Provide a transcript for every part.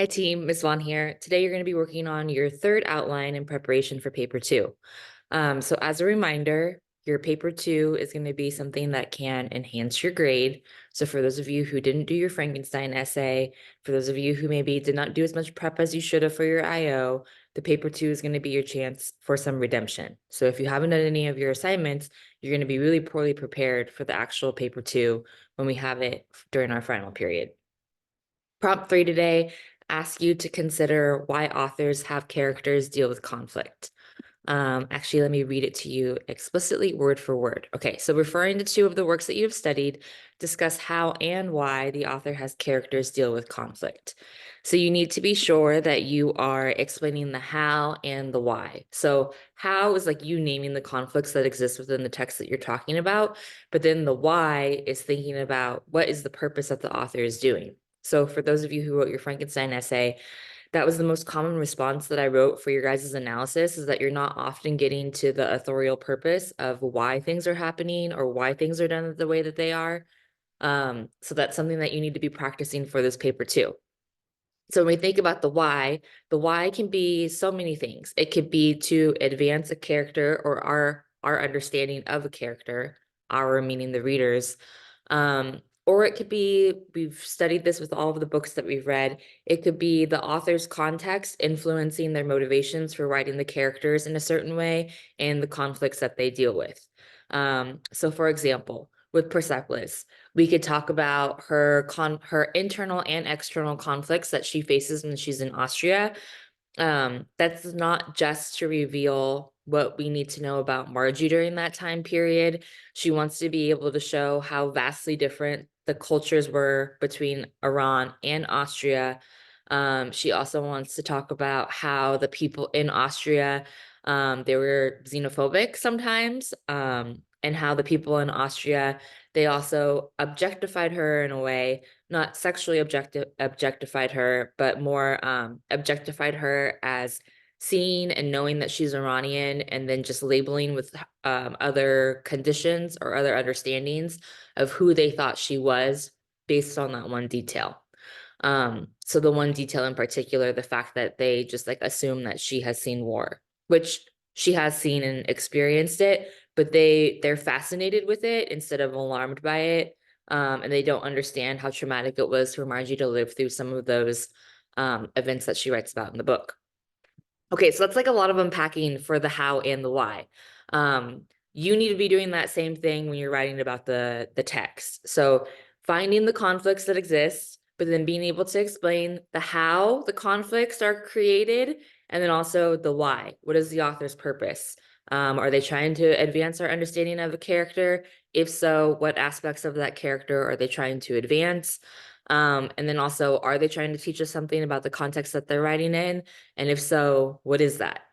Hi team, Ms. Vaughn here. Today you're going to be working on your third outline in preparation for paper two. So as a reminder, your paper two is going to be something that can enhance your grade. So for those of you who didn't do your Frankenstein essay, for those of you who maybe did not do as much prep as you should have for your IO, the paper two is going to be your chance for some redemption. So if you haven't done any of your assignments, you're going to be really poorly prepared for the actual paper two when we have it during our final period. Prompt 3 today asks you to consider why authors have characters deal with conflict. Actually, let me read it to you explicitly, word for word. Okay, so referring to two of the works that you have studied, discuss how and why the author has characters deal with conflict. So you need to be sure that you are explaining the how and the why. So how is like you naming the conflicts that exist within the text that you're talking about, but then the why is thinking about what is the purpose that the author is doing. So for those of you who wrote your Frankenstein essay, that was the most common response that I wrote for your guys' analysis, is that you're not often getting to the authorial purpose of why things are happening or why things are done the way that they are. So that's something that you need to be practicing for this paper too. So when we think about the why can be so many things. It could be to advance a character or our understanding of a character, our meaning the readers. Or it could be, we've studied this with all of the books that we've read, it could be the author's context influencing their motivations for writing the characters in a certain way and the conflicts that they deal with. So for example, with Persepolis, we could talk about her internal and external conflicts that she faces when she's in Austria. That's not just to reveal what we need to know about Margie during that time period. She wants to be able to show how vastly different the cultures were between Iran and Austria. She also wants to talk about how the people in Austria, they were xenophobic sometimes, and how the people in Austria, they also objectified her in a way, not sexually objectified her, but more objectified her as seeing and knowing that she's Iranian, and then just labeling with other conditions or other understandings of who they thought she was based on that one detail. So the one detail in particular, the fact that they just like assume that she has seen war, which she has seen and experienced it, but they're fascinated with it instead of alarmed by it. And they don't understand how traumatic it was for Margie to live through some of those events that she writes about in the book. Okay, so that's like a lot of unpacking for the how and the why. You need to be doing that same thing when you're writing about the text. So finding the conflicts that exist, but then being able to explain the how the conflicts are created, and then also the why. What is the author's purpose? Are they trying to advance our understanding of a character? If so, what aspects of that character are they trying to advance? And then also, are they trying to teach us something about the context that they're writing in? And if so, what is that?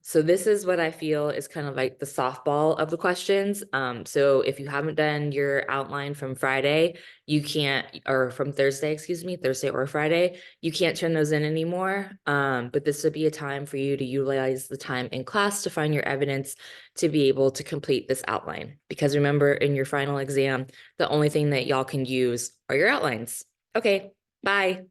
So this is what I feel is kind of like the softball of the questions. So if you haven't done your outline from Friday, you can't, or from Thursday, excuse me, Thursday or Friday, you can't turn those in anymore. But this would be a time for you to utilize the time in class to find your evidence to be able to complete this outline. Because remember, in your final exam, the only thing that y'all can use are your outlines. Okay, bye.